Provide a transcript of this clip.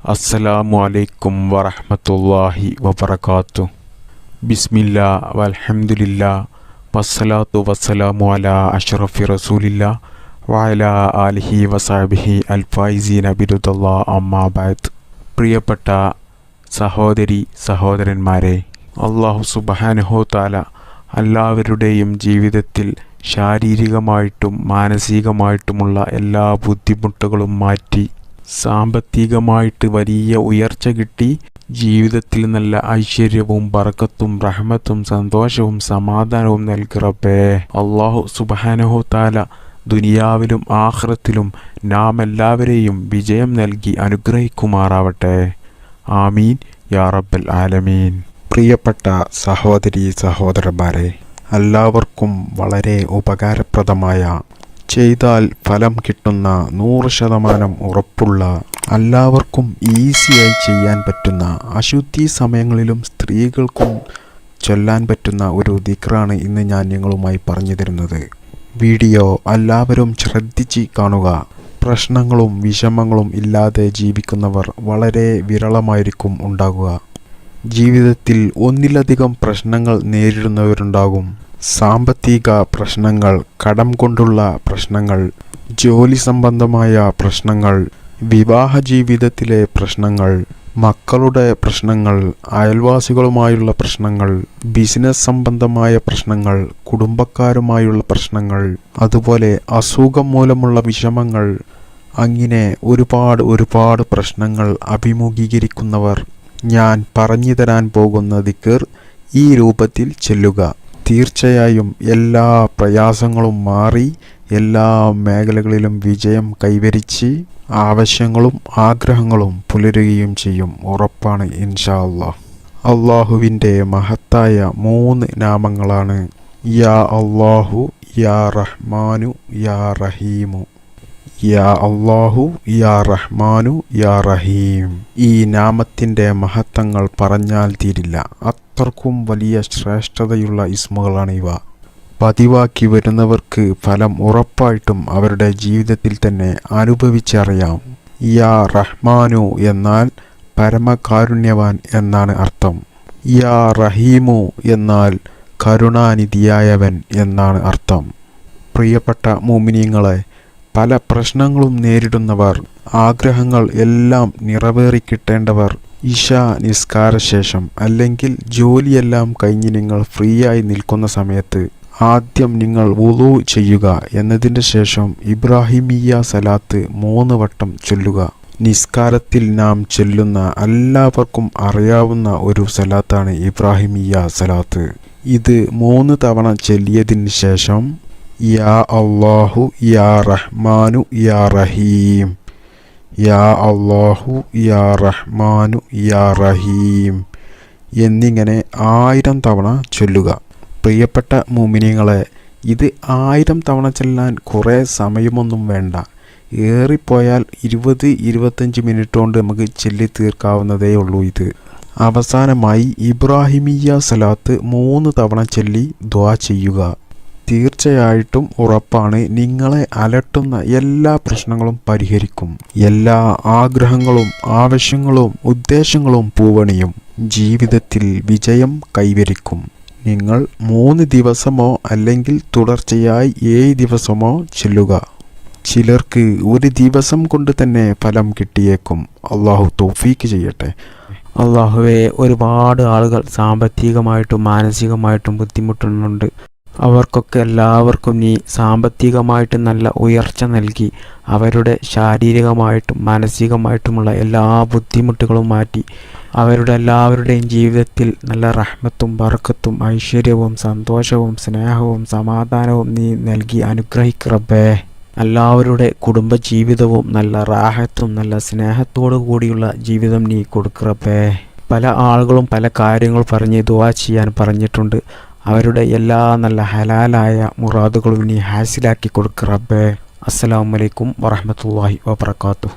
അസ്സലാമു അലൈക്കും വറഹ്മത്തുള്ളാഹി വബറകാതുഹു. ബിസ്മില്ലാ വൽഹംദുലില്ലാ വസ്സലാത്തു വസ്സലാമു അലാ അഷ്റഫി റസൂലില്ലാ വഅലാ ആലിഹി വസഹ്ബിഹി അൽഫായിസീന ബിറുദല്ലാ അമ്മാ ബഅദ്. പ്രിയപ്പെട്ട സഹോദരി സഹോദരന്മാരെ, അല്ലാഹു സുബ്ഹാനഹു തആല എല്ലാവരുടെയും ജീവിതത്തിൽ ശാരീരികമായിട്ടും മാനസികമായിട്ടുമുള്ള എല്ലാ ബുദ്ധിമുട്ടുകളും മാറ്റി സാമ്പത്തികമായിട്ട് വലിയ ഉയർച്ച കിട്ടി ജീവിതത്തിൽ നല്ല ഐശ്വര്യവും ബർക്കത്തും റഹ്മത്തും സന്തോഷവും സമാധാനവും നൽകി റബ്ബേ. അല്ലാഹു സുബ്ഹാനഹു തആല ദുനിയാവിലും ആഖിറത്തിലും നാം എല്ലാവരെയും വിജയം നൽകി അനുഗ്രഹിക്കുമാറാവട്ടെ. ആമീൻ യാ റബ്ബൽ ആലമീൻ. പ്രിയപ്പെട്ട സഹോദരി സഹോദരന്മാരെ, എല്ലാവർക്കും വളരെ ഉപകാരപ്രദമായ, ചെയ്താൽ ഫലം കിട്ടുന്ന 100% ഉറപ്പുള്ള, എല്ലാവർക്കും ഈസിയായി ചെയ്യാൻ പറ്റുന്ന, അശുദ്ധി സമയങ്ങളിലും സ്ത്രീകൾക്കും ചൊല്ലാൻ പറ്റുന്ന ഒരു ദിക്റാണ് ഇന്ന് ഞാൻ നിങ്ങളുമായി പറഞ്ഞു തരുന്നത്. വീഡിയോ എല്ലാവരും ശ്രദ്ധിച്ച് കാണുക. പ്രശ്നങ്ങളും വിഷമങ്ങളും ഇല്ലാതെ ജീവിക്കുന്നവർ വളരെ വിരളമായിരിക്കും ഉണ്ടാകുക. ജീവിതത്തിൽ ഒന്നിലധികം പ്രശ്നങ്ങൾ നേരിടുന്നവരുണ്ടാകും. സാമ്പത്തിക പ്രശ്നങ്ങൾ, കടം കൊണ്ടുള്ള പ്രശ്നങ്ങൾ, ജോലി സംബന്ധമായ പ്രശ്നങ്ങൾ, വിവാഹ ജീവിതത്തിലെ പ്രശ്നങ്ങൾ, മക്കളുടെ പ്രശ്നങ്ങൾ, അയൽവാസികളുമായുള്ള പ്രശ്നങ്ങൾ, ബിസിനസ് സംബന്ധമായ പ്രശ്നങ്ങൾ, കുടുംബക്കാരുമായുള്ള പ്രശ്നങ്ങൾ, അതുപോലെ അസുഖം മൂലമുള്ള വിഷമങ്ങൾ, അങ്ങനെ ഒരുപാട് പ്രശ്നങ്ങൾ അഭിമുഖീകരിക്കുന്നവർ ഞാൻ പറഞ്ഞു തരാൻ പോകുന്ന ദിക്ർ ഈ രൂപത്തിൽ ചൊല്ലുക. തീർച്ചയായും എല്ലാ പ്രയാസങ്ങളും മാറി എല്ലാ മേഖലകളിലും വിജയം കൈവരിച്ച് ആവശ്യങ്ങളും ആഗ്രഹങ്ങളും പുലരുകയും ചെയ്യും. ഉറപ്പാണ് ഇൻഷാ അല്ലാഹ്. അള്ളാഹുവിൻ്റെ മഹത്തായ 3 നാമങ്ങളാണ് യാ അല്ലാഹു, യാ റഹ്മാനു, യാ റഹീമു. യാ അല്ലാഹു, യാ റഹ്മാനു, യാ റഹീം. ഈ നാമത്തിൻ്റെ മഹത്വങ്ങൾ പറഞ്ഞാൽ തീരില്ല. അത്രക്കും വലിയ ശ്രേഷ്ഠതയുള്ള ഇസ്മുകളാണ് ഇവ. പതിവാക്കി വരുന്നവർക്ക് ഫലം ഉറപ്പായിട്ടും അവരുടെ ജീവിതത്തിൽ തന്നെ അനുഭവിച്ചറിയാം. യാ റഹ്മാനു എന്നാൽ പരമകാരുണ്യവാൻ എന്നാണ് അർത്ഥം. യാ റഹീമു എന്നാൽ കരുണാനിധിയായവൻ എന്നാണ് അർത്ഥം. പ്രിയപ്പെട്ട മുഅ്മിനീങ്ങളെ, പല പ്രശ്നങ്ങളും നേരിടുന്നവർ, ആഗ്രഹങ്ങൾ എല്ലാം നിറവേറിക്കിട്ടേണ്ടവർ, ഇശാ നിസ്കാരശേഷം അല്ലെങ്കിൽ ജോലിയെല്ലാം കഴിഞ്ഞ് നിങ്ങൾ ഫ്രീ ആയി നിൽക്കുന്ന സമയത്ത് ആദ്യം നിങ്ങൾ വുളു ചെയ്യുക. എന്നതിൻ്റെ ശേഷം ഇബ്രാഹിമിയ്യ സലാത്ത് 3 വട്ടം ചൊല്ലുക. നിസ്കാരത്തിൽ നാം ചൊല്ലുന്ന എല്ലാവർക്കും അറിയാവുന്ന ഒരു സലാത്താണ് ഇബ്രാഹിമിയ്യ സലാത്ത്. ഇത് 3 തവണ ചൊല്ലിയതിന് ശേഷം യാ അല്ലാഹു, യാ റഹ്മാനു, യാ റഹീം, യാ അല്ലാഹു, യാ റഹ്മാനു, യാ റഹീം എന്നിങ്ങനെ 1000 തവണ ചൊല്ലുക. പ്രിയപ്പെട്ട മുഅ്മിനീങ്ങളെ, ഇത് 1000 തവണ ചൊല്ലാൻ കുറേ സമയമൊന്നും വേണ്ട. ഏറിപ്പോയാൽ 20-25 മിനിറ്റ് കൊണ്ട് നമുക്ക് ചൊല്ലി തീർക്കാവുന്നതേ ഉള്ളൂ. ഇത് അവസാനമായി ഇബ്രാഹിമിയ്യ സലാത്ത് 3 തവണ ചൊല്ലി ദുആ ചെയ്യുക. തീർച്ചയായിട്ടും ഉറപ്പാണ്, നിങ്ങളെ അലട്ടുന്ന എല്ലാ പ്രശ്നങ്ങളും പരിഹരിക്കും. എല്ലാ ആഗ്രഹങ്ങളും ആവശ്യങ്ങളും ഉദ്ദേശങ്ങളും പൂവണിയും. ജീവിതത്തിൽ വിജയം കൈവരിക്കും. നിങ്ങൾ 3 ദിവസമോ അല്ലെങ്കിൽ തുടർച്ചയായി 7 ദിവസമോ ചൊല്ലുക. ചിലർക്ക് ഒരു ദിവസം കൊണ്ട് തന്നെ ഫലം കിട്ടിയേക്കും. അള്ളാഹു തൗഫീക്ക് ചെയ്യട്ടെ. അള്ളാഹുവേ, ഒരുപാട് ആളുകൾ സാമ്പത്തികമായിട്ടും മാനസികമായിട്ടും ബുദ്ധിമുട്ടുന്നുണ്ട്. അവർക്കൊക്കെ എല്ലാവർക്കും നീ സാമ്പത്തികമായിട്ട് നല്ല ഉയർച്ച നൽകി അവരുടെ ശാരീരികമായിട്ടും മാനസികമായിട്ടുമുള്ള എല്ലാ ബുദ്ധിമുട്ടുകളും മാറ്റി അവരുടെ എല്ലാവരുടെയും ജീവിതത്തിൽ നല്ല റഹ്മത്തും ബർക്കത്തും ഐശ്വര്യവും സന്തോഷവും സ്നേഹവും സമാധാനവും നീ നൽകി അനുഗ്രഹിക്ക് റബ്ബേ. എല്ലാവരുടെ കുടുംബജീവിതവും നല്ല റാഹത്തും നല്ല സ്നേഹത്തോടു കൂടിയുള്ള ജീവിതം നീ കൊടുക്ക് റബ്ബേ. പല ആളുകളും പല കാര്യങ്ങൾ പറഞ്ഞ് ദുആ ചെയ്യാൻ പറഞ്ഞിട്ടുണ്ട്. അവരുടെ എല്ലാ നല്ല ഹലാലായ മുറാദുകളും നീ ഹാസിലാക്കി കൊടുക്ക് റബ്ബേ. അസ്സലാമു അലൈക്കും വറഹ്മത്തുള്ളാഹി വബറകാതുഹു.